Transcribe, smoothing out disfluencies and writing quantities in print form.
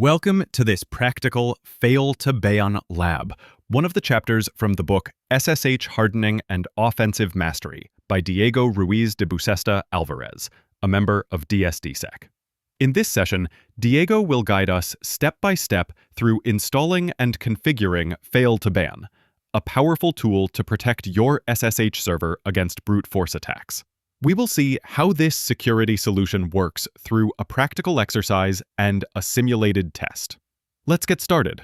Welcome to this practical Fail2Ban lab, one of the chapters from the book SSH Hardening and Offensive Mastery by Diego Ruiz de Bucesta Álvarez, a member of DSDSec. In this session, Diego will guide us step by step through installing and configuring Fail2Ban, a powerful tool to protect your SSH server against brute force attacks. We will see how this security solution works through a practical exercise and a simulated test. Let's get started.